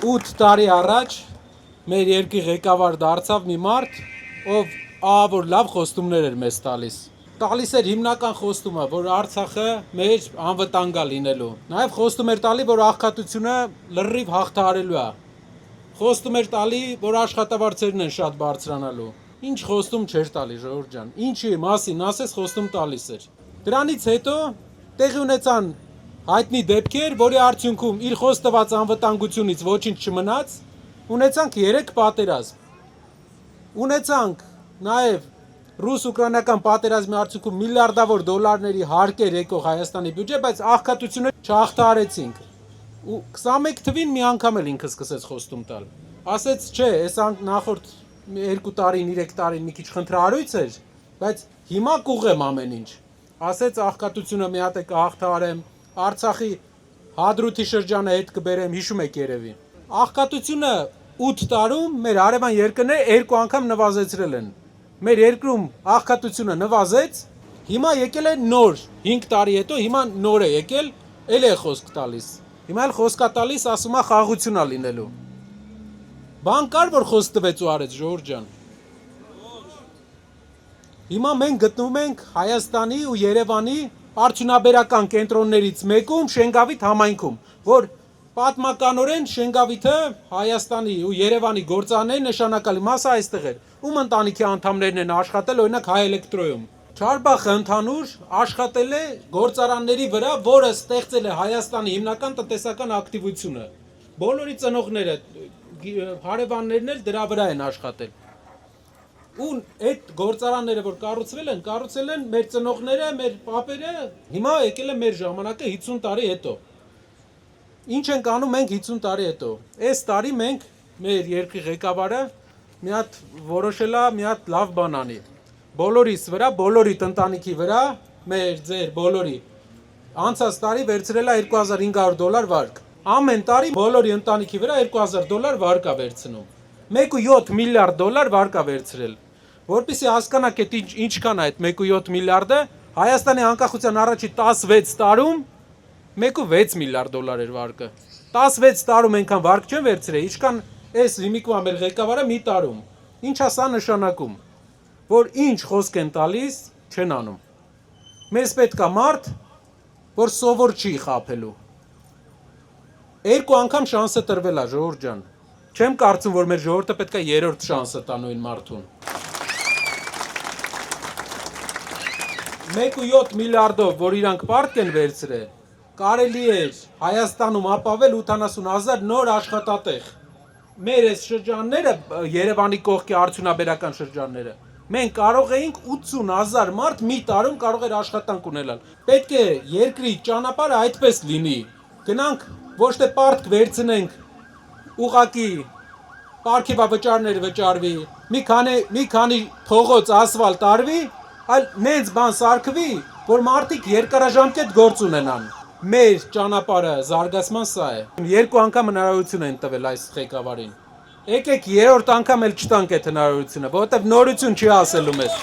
8 տարի առաջ մեր երկրի ղեկավար դարձավ մի մարդ, ով ահավոր լավ խոստումներ էր մեզ տալիս։ Տալիս էր հիմնական խոստումը, որ Արցախը մեր անվտանգ է լինելու։ Նաև խոստում էր տալի, որ աղքատությունը լրիվ հաղթահարելու է։ Խոստում էր տալի, որ աշխատավարձերն են շատ բարձրանալու։ Ինչ խոստում չէր տալի, ժողովուրդ ջան։ Ինչի մասին ասես խոստում տալիս էր։ Դրանից հետո տեղի ունեցան հայտնի դեպքեր, որի արդյունքում իր խոստված անվտանգությունից ոչինչ չմնաց, ունեցանք 3 պատերազմ։ Ունեցանք նաև ռուս-ուկրաինական պատերազմի արդյունքում միլիարդավոր դոլարների հարկեր եկող Հայաստանի բյուջե, բայց աղքատությունը չհաղթահարեցինք։ Ու 21 թվին մի անգամ էլ ինքը սկսեց խոստում տալ։ Ասեց, չէ, այս նախորդ 2 տարին, 3 տարին մի քիչ խնդրահարույց էր, բայց հիմա կուղեմ ամեն ինչ։ Ասեց աղքատությունը մի հատ է կհաղթահարեմ, Արցախի Հադրութի շրջանը հետ կբերեմ, հիշում եք երևի։ Աղքատությունը 8 տարում մեր հարևան երկրները 2 անգամ նվազեցրել են։ Մեր երկրում աղքատությունը նվազեց, հիմա եկել է նոր 5 տարի հետո, հիմա նոր է եկել, էլ է խոսք տալիս։ Հիմա էլ խոսքա տալիս, ասում է խաղաղություն է լինելու։ Բան կար, որ խոսք տվեց ու արեց, ժողովուրդ ջան։ Հիմա մենք գտնվում ենք Հայաստանի ու Երևանի արդյունաբերական կենտրոններից մեկում Շենգավիթ համայնքում, որ պատմականորեն Շենգավիթը Հայաստանի ու Երևանի գործարանների նշանակալի մասը այստեղ էր։ Ում ընտանիքի անդամներն են աշխատել, օրինակ Հայ Էլեկտրոյում։ Չարբախը ընդհանուր աշխատել է գործարանների վրա, որը ստեղծել է Հայաստանի հիմնական տնտեսական ակտիվությունը։ Բոլորի ծնողները, հարևաններն էլ դրա վրա են աշխատել։ Ու այդ գործարանները, որ կառուցել են մեր ծնողները, մեր պապերը, հիմա եկել է մեր ժամանակը 50 տարի հետո։ Ինչ ենք անում մենք 50 տարի հետո։ Այս տարի մենք մեր երկրի ղեկավարը մի հատ որոշել է մի հատ լավ բան անի։ Բոլորիս վրա, բոլորի ընտանիքի վրա, մեր ձեր բոլորի անցած տարի վերցրել է $2500 վարկ։ Ամեն տարի բոլորի ընտանիքի վրա $2000 վարկ է վերցնում։ 1.7 միլիարդ դոլար վարկ է վերցրել։ Որպեսզի հասկանաք այդ ինչքան է այդ 1.7 միլիարդը, Հայաստանի անկախության առաջի 16 տարում 1.6 միլիարդ դոլար էր վարկը։ 16 տարում այնքան վարկ չեն վերցրել, ինչքան այս հիմիկվա մեր ղեկավարը մի տարում։ Ինչ է սա նշանակում, որ ինչ խոսք են տալիս, չեն անում։ Մեզ պետք է մարդ, որ սովոր չի խաբելու։ 2 անգամ շանսը տրվել է, ժողովուրդ ջան։ Չեմ կարծում, որ մեր ժողովուրդը պետք է 3-րդ շանսը տա նույն մարդուն։ 1.7 միլիարդով, որ իրանք պարտք են վերցրել, կարելի էր Հայաստանում ապավել 80,000 նոր աշխատատեղ։ Մեր այս շրջանները, Երևանի կողքի արդյունաբերական շրջանները, մենք կարող էինք 80,000 մարդ մի տարում կարող էր աշխատանք ունենալ։ Պետք է երկրի ճանապարհը այդպես լինի։ Գնանք ոչ թե պարտք վերցնենք, ուղակի պարգևավճարներ վճարվի, մի քանի փողոց ասֆալտ արվի, այլ նենց բան սարքվի, որ մարդիկ երկարաժամկետ գործ ունենան։ Մեր ճանապարհը զարգացման սա է։ 2 անգամ հնարավորություն են տվել այս ղեկավարին։ Եկեք 3-րդ անգամ էլ չտանք այդ հնարավորությունը, որովհետև նորություն չի ասելու մեզ։